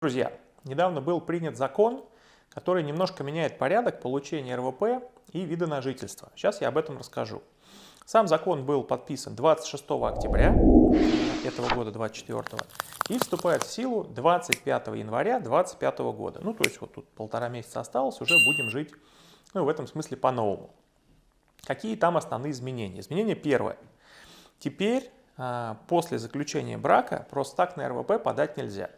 Друзья, недавно был принят закон, который немножко меняет порядок получения РВП и вида на жительство. Сейчас я об этом расскажу. Сам закон был подписан 26 октября этого года, 24, и вступает в силу 25 января 2025 года. Ну, то есть вот тут 1,5 месяца осталось, уже будем жить, в этом смысле по-новому. Какие там основные изменения? Изменение первое. Теперь, после заключения брака, просто так на РВП подать нельзя.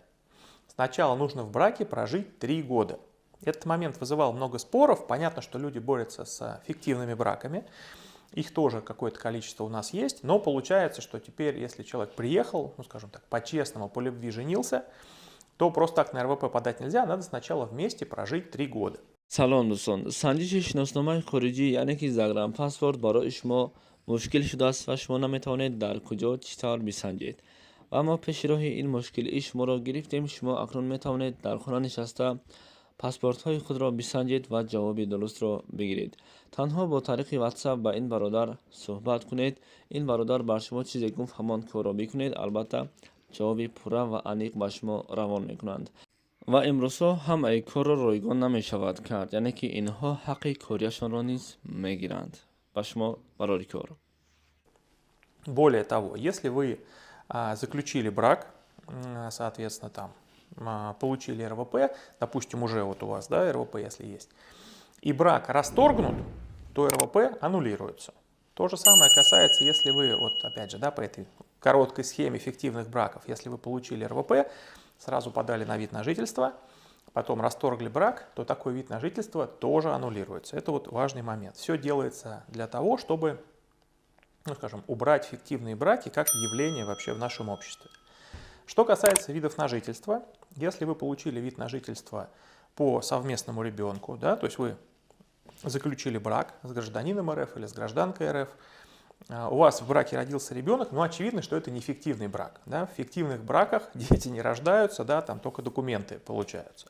Сначала нужно в браке прожить 3 года. Этот момент вызывал много споров. Понятно, что люди борются с фиктивными браками. Их тоже какое-то количество у нас есть. Но получается, что теперь, если человек приехал, скажем так, по-честному, по любви женился, то просто так на РВП подать нельзя. Надо сначала вместе прожить 3 года. سلام دوستان، سنجش شناسنامه خروجی یعنی که زگرم پاسپورت برای شما مشکل شده است و شما نمیتوانید در کجا چطور بسنجید و ما پیش راه این مشکل شما را گرفتیم. شما اکنون میتوانید در خانه نشسته پاسپورت های خود را بسنجید و جواب درست را بگیرید. تنها با طریق واتساپ با این برادر صحبت کنید. این برادر بر شما چیزی گفت همان کار را بکنید. البته جواب پوره و عمیق به شما روان میکنند. و امروزها هم ای کار را رایگان نمی شود کرد، یعنی که اینها حق کاریشان را نیز میگیرند. به شما برای کار. Более того, если вы заключили брак, соответственно, там получили РВП, допустим, уже вот у вас, да, РВП, если есть, и брак расторгнут, то РВП аннулируется. То же самое касается, если вы, вот опять же, да, по этой короткой схеме фиктивных браков, если вы получили РВП, сразу подали на вид на жительство, потом расторгли брак, то такой вид на жительство тоже аннулируется. Это вот важный момент. Все делается для того, чтобы, скажем, убрать фиктивные браки как явление вообще в нашем обществе. Что касается видов на жительство, если вы получили вид на жительство по совместному ребенку, да, то есть вы заключили брак с гражданином РФ или с гражданкой РФ, у вас в браке родился ребенок, но очевидно, что это не фиктивный брак. Да? В фиктивных браках дети не рождаются, да, там только документы получаются.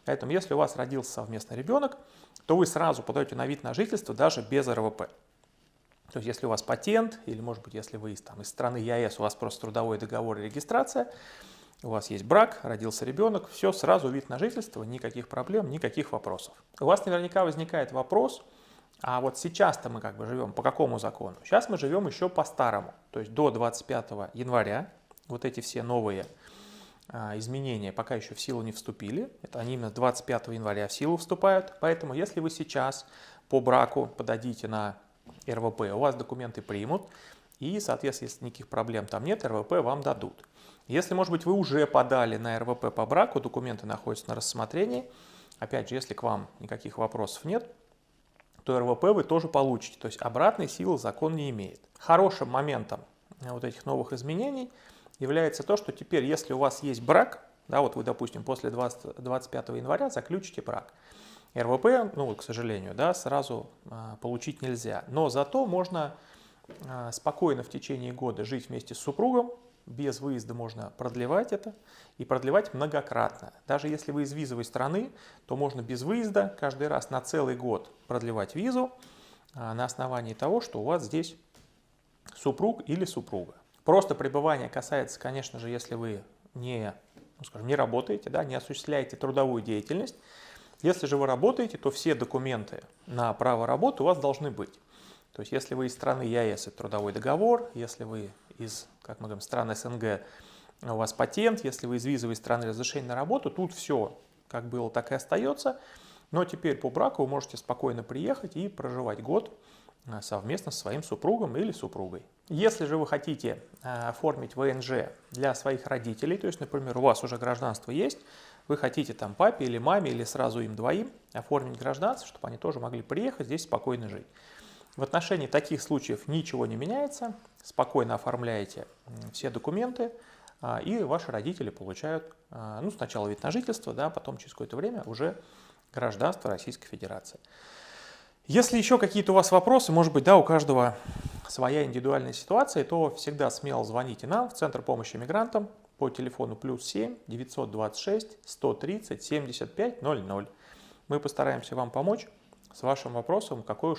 Поэтому если у вас родился совместный ребенок, то вы сразу подаете на вид на жительство даже без РВП. То есть если у вас патент, или может быть если вы из страны ЕАЭС, у вас просто трудовой договор и регистрация, у вас есть брак, родился ребенок, все, сразу вид на жительство, никаких проблем, никаких вопросов. У вас наверняка возникает вопрос, а вот сейчас-то мы как бы живем по какому закону? Сейчас мы живем еще по-старому, то есть до 25 января вот эти все новые изменения пока еще в силу не вступили, это они именно 25 января в силу вступают, поэтому если вы сейчас по браку подадите на РВП, у вас документы примут, и, соответственно, если никаких проблем там нет, РВП вам дадут. Если, может быть, вы уже подали на РВП по браку, документы находятся на рассмотрении, опять же, если к вам никаких вопросов нет, то РВП вы тоже получите, то есть обратной силы закон не имеет. Хорошим моментом вот этих новых изменений является то, что теперь, если у вас есть брак, да, вот вы, допустим, после 25 января заключите брак, РВП, к сожалению, да, сразу получить нельзя, но зато можно спокойно в течение года жить вместе с супругом, без выезда можно продлевать это и продлевать многократно. Даже если вы из визовой страны, то можно без выезда каждый раз на целый год продлевать визу на основании того, что у вас здесь супруг или супруга. Просто пребывание касается, конечно же, если вы не работаете, да, не осуществляете трудовую деятельность. Если же вы работаете, то все документы на право работы у вас должны быть. То есть, если вы из страны ЕАЭС, это трудовой договор, если вы из, как мы говорим, стран СНГ, у вас патент, если вы из визовой страны разрешение на работу, тут все как было, так и остается. Но теперь по браку вы можете спокойно приехать и проживать год совместно со своим супругом или супругой. Если же вы хотите оформить ВНЖ для своих родителей, то есть, например, у вас уже гражданство есть, вы хотите там папе или маме или сразу им двоим оформить гражданство, чтобы они тоже могли приехать здесь спокойно жить. В отношении таких случаев ничего не меняется, спокойно оформляете все документы, и ваши родители получают сначала вид на жительство, да, потом через какое-то время уже гражданство Российской Федерации. Если еще какие-то у вас вопросы, может быть, да, у каждого своя индивидуальная ситуация, то всегда смело звоните нам в Центр помощи мигрантам по телефону +7 926 130 75 00. Мы постараемся вам помочь с вашим вопросом, какой уж